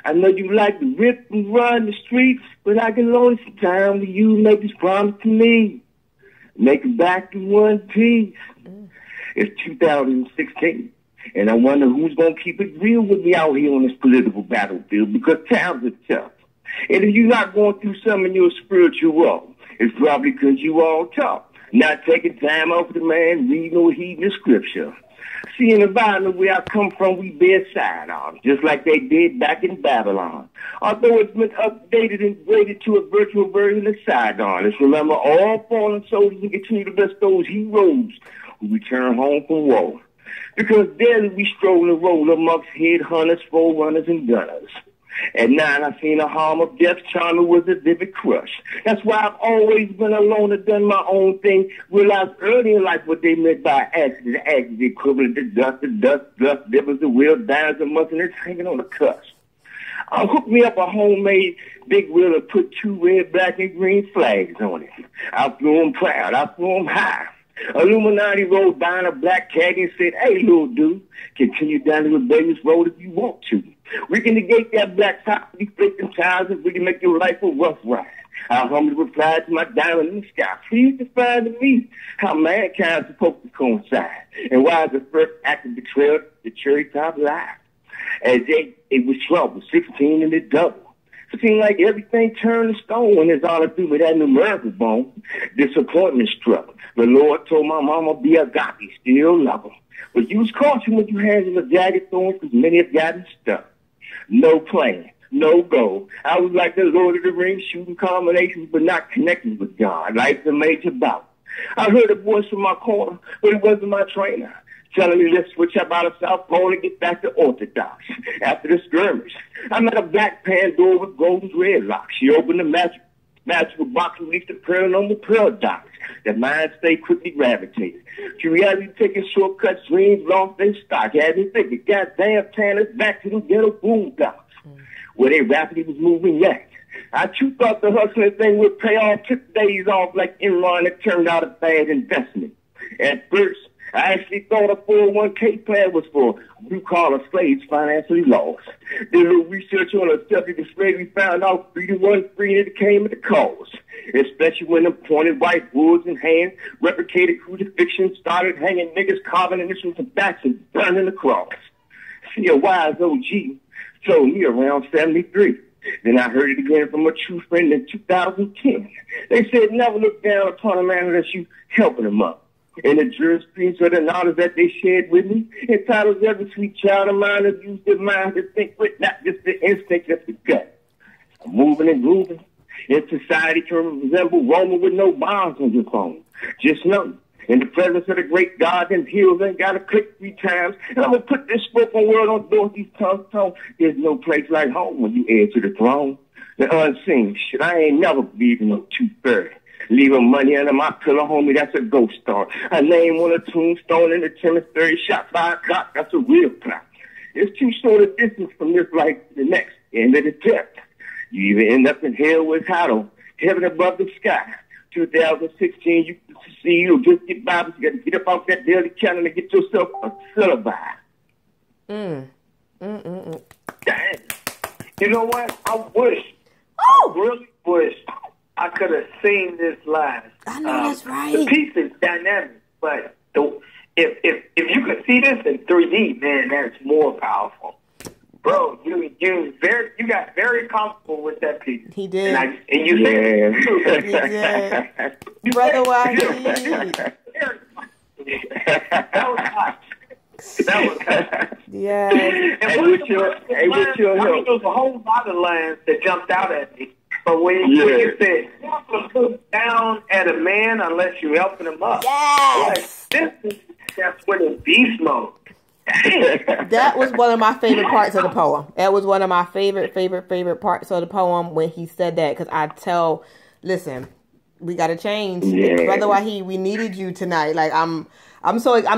I know you like to rip and run the streets, but I can loan some time to you. Make this promise to me. Make it back in one piece. It's 2016, and I wonder who's going to keep it real with me out here on this political battlefield, because times are tough. And if you're not going through some in your spiritual walk, it's probably because you all talk, not taking time off the man, reading or heeding the scripture. See, in the environment where I come from, we bear sidearms, just like they did back in Babylon. Although it's been updated and graded to a virtual version of Saigon, let's remember all fallen soldiers and continue to bless those heroes who return home from war. Because daily we stroll and roll amongst headhunters, forerunners, and gunners. At 9, I seen a harm of death. China was a vivid crush. That's why I've always been alone and done my own thing. Realized early in life what they meant by accident. Accident equivalent to dust, divers, the wheel, dimes, and months, and it's hanging on the cusp. Hook me up a homemade big wheel and put 2 red, black, and green flags on it. I flew them proud. I flew them high. Illuminati rolled by in a black caddy and said, "Hey, little dude, continue down the rebellious road if you want to. We can negate that black top, deflate them tires, and really make your life a rough ride." I humbly replied to my diamond in the sky, "Please define to me how mankind's supposed to coincide, and why is the first act of betrayal the cherry top lie?" As it was trouble, 16 and it doubled. It seemed like everything turned to stone when it's all to do with that numerical bone. Disappointment struck. The Lord told my mama, "Be agape, still love her. But use caution when you handle the jagged thorns, because many have gotten stuck." No plan, no goal. I was like the Lord of the Rings, shooting combinations, but not connecting with God. Life's a major bout. I heard a voice from my corner, but it wasn't my trainer, telling me let's switch up out of South Pole and get back to Orthodox. After the skirmish, I met a black Pandora with golden dreadlocks. She opened the magical box and released a pearl on the pearl dots. That mind state quickly gravitated. Curiosity taking shortcuts, dreams lost their stock. Had me thinking, goddamn, Tanner's back to the ghetto boondocks, where they rapidly was moving yet. I too thought the hustling thing would pay off, took days off like Enron. It turned out a bad investment. At first, I actually thought a 401k plan was for blue-collar slaves financially lost. Did a little research on the subject of slavery, found out freedom wasn't free and it came at a cost. Especially when the pointed white woods in hand, replicated crucifixion, started hanging niggas, carving initials and backs and burning the cross. See, a wise OG told me around 73. Then I heard it again from a true friend in 2010. They said never look down upon a man unless you helping him up. And the jurisprudence of the knowledge that they shared with me entitles every sweet child of mine to use their mind to think with not just the instinct of the gut. Moving and grooving. In society can resemble Roman with no bonds on your phone. Just know, in the presence of the great God and heels ain't got to click 3 times. And I'm going to put this spoken word on Dorothy's tongue. There's no place like home when you heir to the throne. The unseen shit, I ain't never believed in no tooth fairy. Leaving money under my pillow, homie, that's a ghost star. Her name on a tombstone in the cemetery, shot by a clock, that's a real plot. It's too short a distance from this life to the next, end of the depth. You either end up in hell with Hollow, heaven above the sky. 2016, you can see you'll just get by, but you got to get up off that daily calendar and get yourself a syllabi. Dang. You know what? I really wish I could have seen this live. I know that's right. The piece is dynamic, but if you could see this in 3D, man, that's more powerful. Bro, you got very comfortable with that piece. He did. And you said it too. He did. Brother Wahid. That was hot. That was hot. Yeah. And with your help, there was a whole lot of lines that jumped out at me. But when you said, you have to look down at a man unless you're helping him up. Yes. That's when it's beast mode. That was one of my favorite parts of the poem. That was one of my favorite parts of the poem when he said that. Because listen, we got to change. Yeah. Brother Wahid, we needed you tonight. Like I'm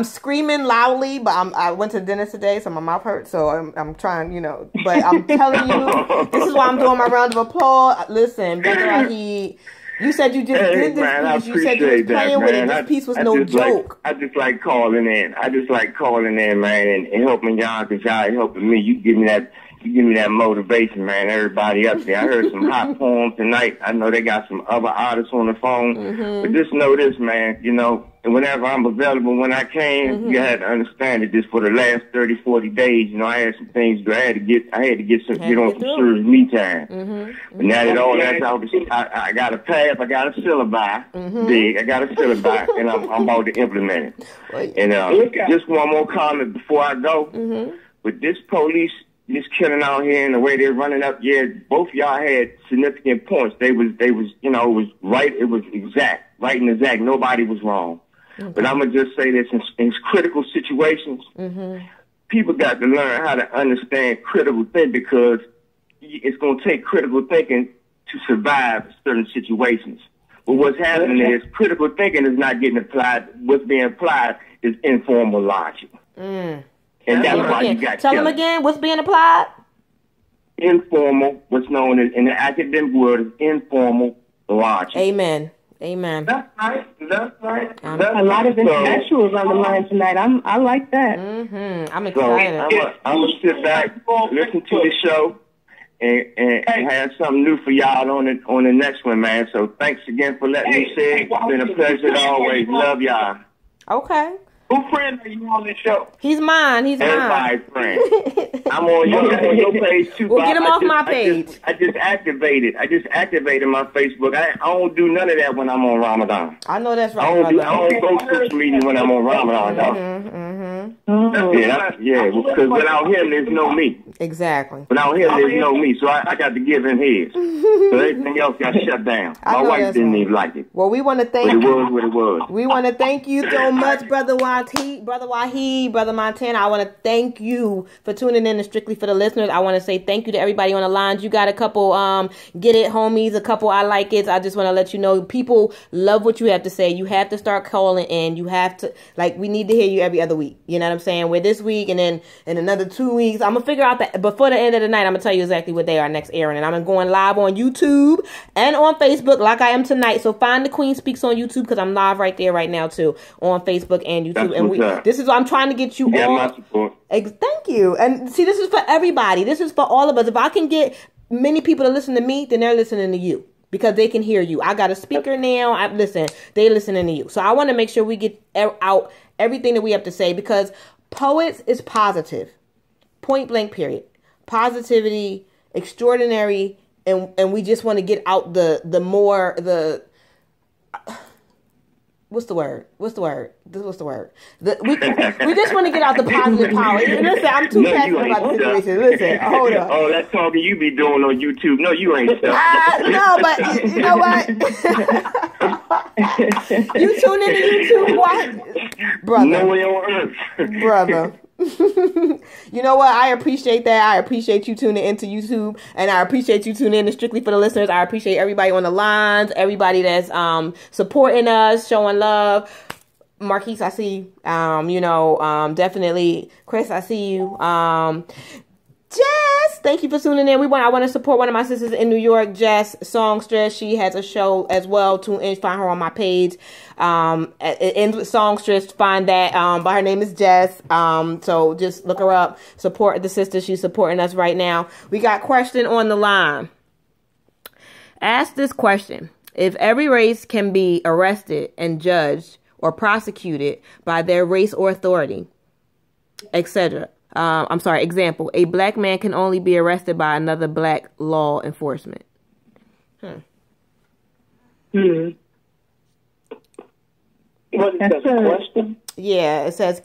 screaming loudly, but I went to the dentist today, so my mouth hurts. So I'm trying, but I'm telling you, this is why I'm doing my round of applause. Listen, Brother Wahid, you said you just did this piece. You said you was playing with it. This piece was no joke. I just like calling in. Man, and helping y'all, because y'all helping me. You give me that motivation, man. Everybody up there. I heard some hot poems tonight. I know they got some other artists on the phone. But just know this, man, and whenever I'm available when I can, you had to understand that just for the last 30, 40 days, I had some things I had to get on some serious me time. But now that all that's out, I got a path, I got a syllabi, big, I got a syllabi, and I'm about to implement it. And just one more comment before I go. With this police, this killing out here and the way they're running up, both y'all had significant points. It was right, it was exact, right and exact. Nobody was wrong. But I'm going to just say this, in critical situations, people got to learn how to understand critical thinking, because it's going to take critical thinking to survive certain situations. But what's happening is critical thinking is not getting applied. What's being applied is informal logic. And that's why you got Tell them again, what's being applied? Informal, what's known as, in the academic world, is informal logic. Amen. That's right. A lot of intellectuals on the line tonight. I like that. I'm excited. So I'm going to sit back, listen to the show, and have something new for y'all on the next one, man. So thanks again for letting me say it. It's been a pleasure always. Love y'all. Okay. Who friend are you on this show? He's mine. Everybody's friend. I'm on your page too. Well, get him off my page. I just activated my Facebook. I don't do none of that when I'm on Ramadan. I know that's right. I don't go to social media when I'm on Ramadan. Because without him, there's no me. Exactly. Without him, there's no me. So I got to give him his. So everything else got shut down. My wife didn't even like it. Well, we want to thank you. But it was what it was. We want to thank you so much, Brother Wahid, Brother Montana. I want to thank you for tuning in to Strictly for the Listeners. I want to say thank you to everybody on the lines. You got a couple Get It homies, a couple I Like It. I just want to let you know, people love what you have to say. You have to start calling in. You have to, we need to hear you every other week. You know what I'm saying? We're this week, and then in another 2 weeks, I'm going to figure out that before the end of the night, I'm going to tell you exactly what day our next airing. And I'm going live on YouTube and on Facebook like I am tonight. So find The Queen Speaks on YouTube, because I'm live right there right now too on Facebook and YouTube. This is what I'm trying to get you all. My support. Thank you. And see, this is for everybody. This is for all of us. If I can get many people to listen to me, then they're listening to you, because they can hear you. I got a speaker now. They're listening to you. So I want to make sure we get out everything that we have to say, because Poets is positive. Point blank, period. Positivity, extraordinary, and we just want to get out What's the word? We just want to get out the positive power. Listen, I'm too passionate about the situation. Listen, hold on. Oh, that's talking you be doing on YouTube. No, you ain't stuff. No, but you know what? You tune into YouTube, what? Brother. No way on earth. Brother. You know what? I appreciate that. I appreciate you tuning into YouTube, and I appreciate you tuning in to Strictly for the Listeners. I appreciate everybody on the lines, everybody that's supporting us, showing love. Marquise, I see you. Definitely. Chris, I see you. Jess, thank you for tuning in. I want to support one of my sisters in New York, Jess Songstress. She has a show as well. Tune in, find her on my page. In Songstress, find that. But her name is Jess. So just look her up. Support the sister. She's supporting us right now. We got a question on the line. Ask this question: if every race can be arrested and judged or prosecuted by their race or authority, etc. Example, a black man can only be arrested by another black law enforcement. What is that question? Yeah, it says,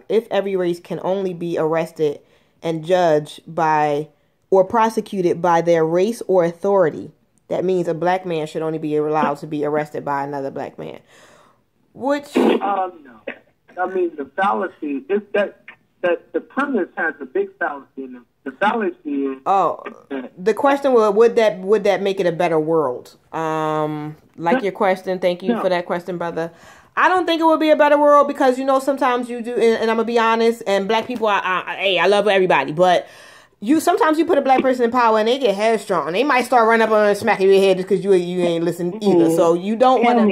if every race can only be arrested and judged by or prosecuted by their race or authority, that means a black man should only be allowed to be arrested by another black man. Which? No. I mean, the fallacy is that the premise has a big fallacy in it. The fallacy is... the question would that make it a better world? Your question. Thank you for that question, brother. I don't think it would be a better world because, sometimes you do, and I'm going to be honest, and black people, I love everybody, but sometimes you put a black person in power and they get headstrong. They might start running up on and smacking your head just because you ain't listening either. So you don't want to.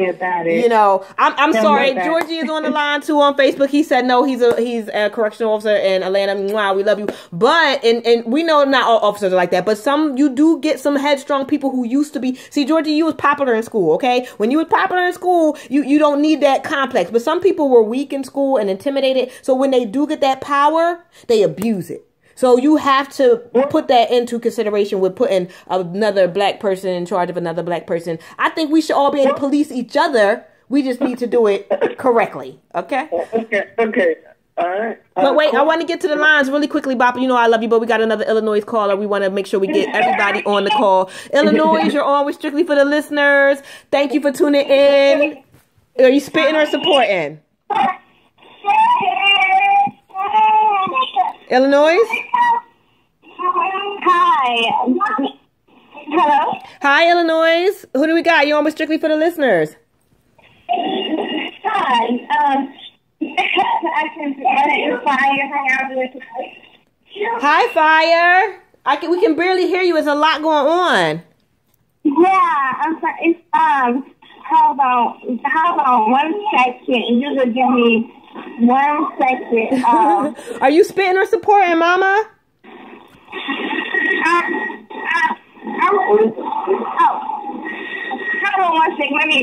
I'm sorry. Georgie is on the line too on Facebook. He said no. He's a correctional officer in Atlanta. Wow, we love you. But and we know not all officers are like that. But you do get some headstrong people who used to be. See, Georgie, you was popular in school. Okay, when you was popular in school, you don't need that complex. But some people were weak in school and intimidated. So when they do get that power, they abuse it. So you have to put that into consideration with putting another black person in charge of another black person. I think we should all be able to police each other. We just need to do it correctly. Okay? Okay. All right. But wait, I want to get to the lines really quickly, Bop. You know I love you, but we got another Illinois caller. We want to make sure we get everybody on the call. Illinois, you're on with Strictly for the Listeners. Thank you for tuning in. Are you spitting or supporting? Illinois? Hi. Hello? Hi, Illinois. Who do we got? You on with Strictly for the Listeners? Hi. Hi, Fire. We can barely hear you. There's a lot going on. Yeah, I'm sorry. It's, hold on 1 second. You could give me 1 second. Are you spitting or supporting, Mama? Hold on 1 second. Let me,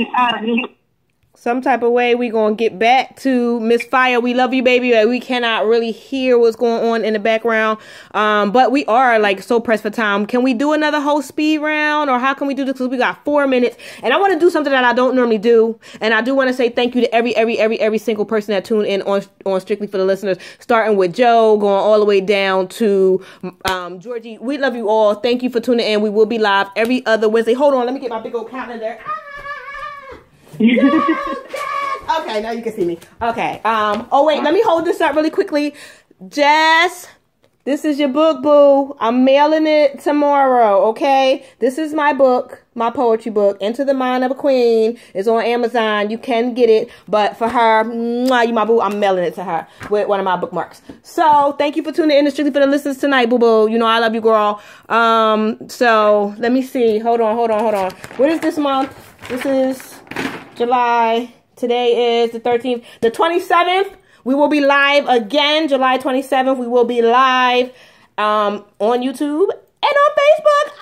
Some type of way we gonna get back to Miss Fire. We love you, baby. We cannot really hear what's going on in the background. But we are so pressed for time. Can we do another whole speed round, or how can we do this? Because we got 4 minutes, and I want to do something that I don't normally do. And I do want to say thank you to every single person that tuned in on Strictly for the Listeners, starting with Joe, going all the way down to Georgie. We love you all. Thank you for tuning in. We will be live every other Wednesday. Hold on, let me get my big old calendar. Okay, now you can see me. Okay. Let me hold this up really quickly. Jess, this is your book, boo. I'm mailing it tomorrow, okay? This is my book, my poetry book, Into the Mind of a Queen. It's on Amazon. You can get it, but for her, you my boo, I'm mailing it to her with one of my bookmarks. So, thank you for tuning in to Strictly for the Listeners tonight, boo-boo. You know I love you, girl. So, let me see. Hold on. What is this month? This is July. Today is the 13th. The 27th, we will be live again. July 27th, we will be live on YouTube and on Facebook.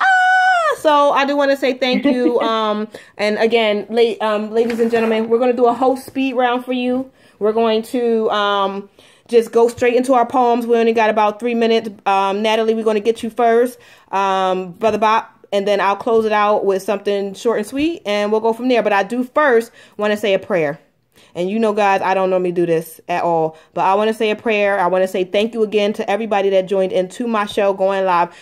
So I do want to say thank you. And again, ladies and gentlemen, we're going to do a whole speed round for you. We're going to just go straight into our poems. We only got about 3 minutes. Natalie, we're going to get you first. Brother Bob. And then I'll close it out with something short and sweet, and we'll go from there. But I do first want to say a prayer. And you know, guys, I don't normally do this at all. But I want to say a prayer. I want to say thank you again to everybody that joined into my show going live, our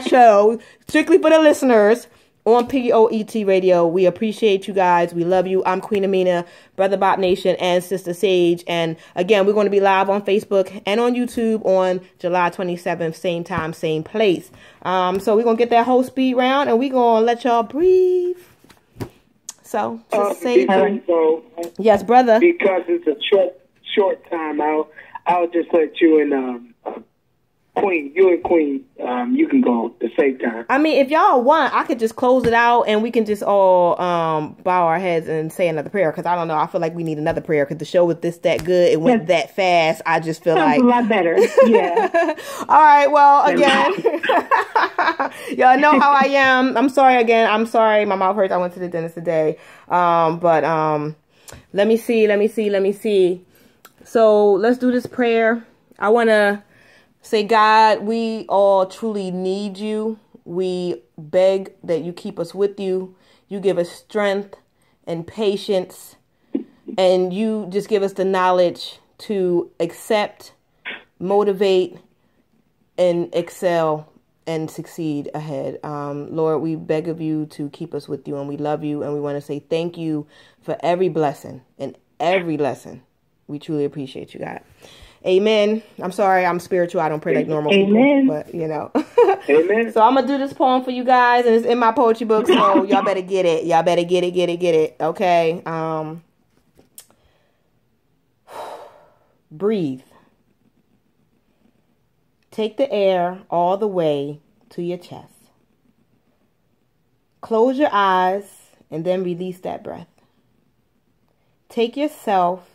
show, Strictly for the Listeners, on P.O.E.T Radio. We appreciate you guys. We love you. I'm Queen Amina, Brother Bop Nation, and Sister Sage. And again, we're going to be live on Facebook and on YouTube on July 27th, same time, same place. So we're going to get that whole speed round, and we're going to let y'all breathe. So, Sage. Yes, brother. Because it's a short time, I'll just let you and Queen, you and Queen, you can go at the same time. I mean, if y'all want, I could just close it out and we can just all bow our heads and say another prayer. Because I don't know, I feel like we need another prayer because the show was that good. It went that fast. I just feel like a lot better. Yeah. All right. Well, again, y'all know how I am. I'm sorry again. I'm sorry. My mouth hurts. I went to the dentist today. But let me see. So let's do this prayer. I want to say, God, we all truly need you. We beg that you keep us with you. You give us strength and patience. And you just give us the knowledge to accept, motivate, and excel and succeed ahead. Lord, we beg of you to keep us with you, and we love you. And we want to say thank you for every blessing and every lesson. We truly appreciate you, God. Amen. I'm sorry, I'm spiritual. I don't pray like normal people, but you know. Amen. So I'm gonna do this poem for you guys, and it's in my poetry book. So y'all better get it. Y'all better get it. Okay. Breathe. Take the air all the way to your chest. Close your eyes and then release that breath. Take yourself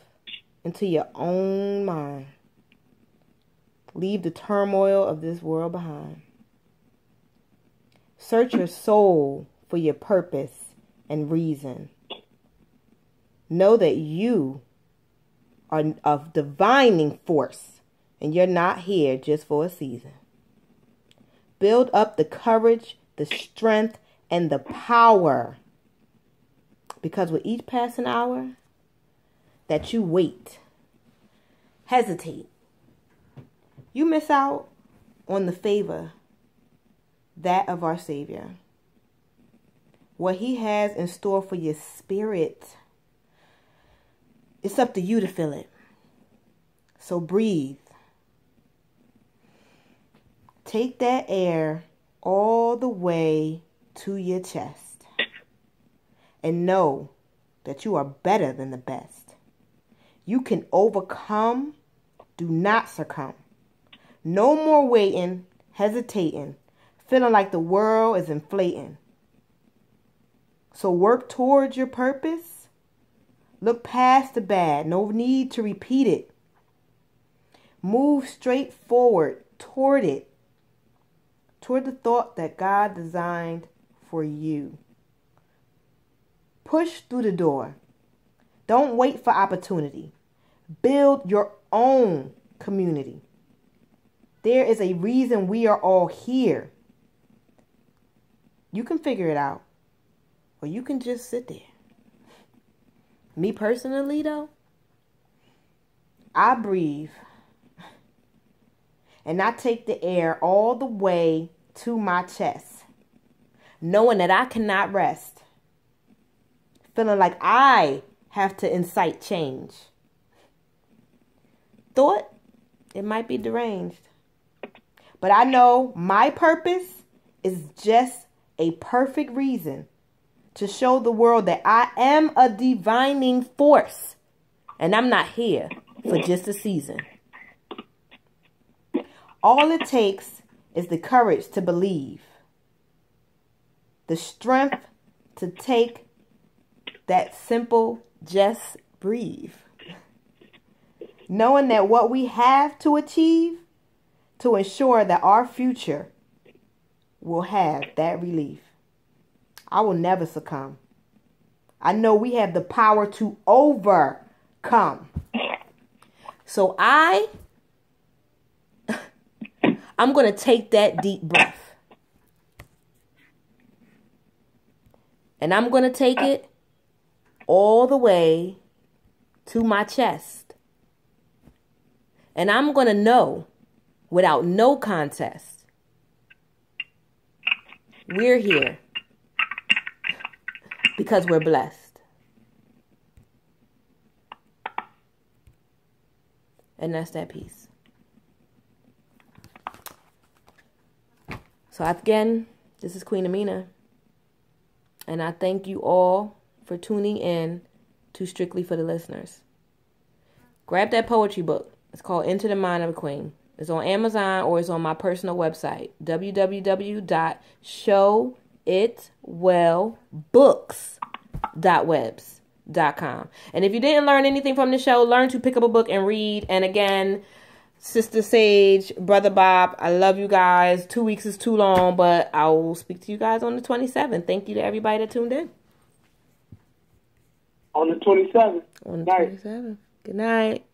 into your own mind. Leave the turmoil of this world behind. Search your soul for your purpose and reason. Know that you are of divining force and you're not here just for a season. Build up the courage, the strength, and the power. Because with each passing hour that you wait, hesitate, you miss out on the favor, that of our Savior. What he has in store for your spirit, it's up to you to fill it. So breathe. Take that air all the way to your chest. And know that you are better than the best. You can overcome. Do not succumb. No more waiting, hesitating, feeling like the world is inflating. So work towards your purpose. Look past the bad. No need to repeat it. Move straight forward toward it. Toward the thought that God designed for you. Push through the door. Don't wait for opportunity. Build your own community. There is a reason we are all here. You can figure it out, or you can just sit there. Me personally, though, I breathe and I take the air all the way to my chest, knowing that I cannot rest, feeling like I have to incite change. Thought it might be deranged, but I know my purpose is just a perfect reason to show the world that I am a divining force and I'm not here for just a season. All it takes is the courage to believe, the strength to take that simple just breathe. Knowing that what we have to achieve to ensure that our future will have that relief. I will never succumb. I know we have the power to overcome. So I'm going to take that deep breath. And I'm going to take it all the way to my chest. And I'm going to know without no contest, we're here because we're blessed. And that's that piece. So again, this is Queen Amina. And I thank you all for tuning in to Strictly for the Listeners. Grab that poetry book. It's called Into the Mind of a Queen. It's on Amazon or it's on my personal website, www.showitwellbooks.webs.com. And if you didn't learn anything from the show, learn to pick up a book and read. And again, Sister Sage, Brother Bob, I love you guys. 2 weeks is too long, but I will speak to you guys on the 27th. Thank you to everybody that tuned in. On the 27th. On the 27th. Good night.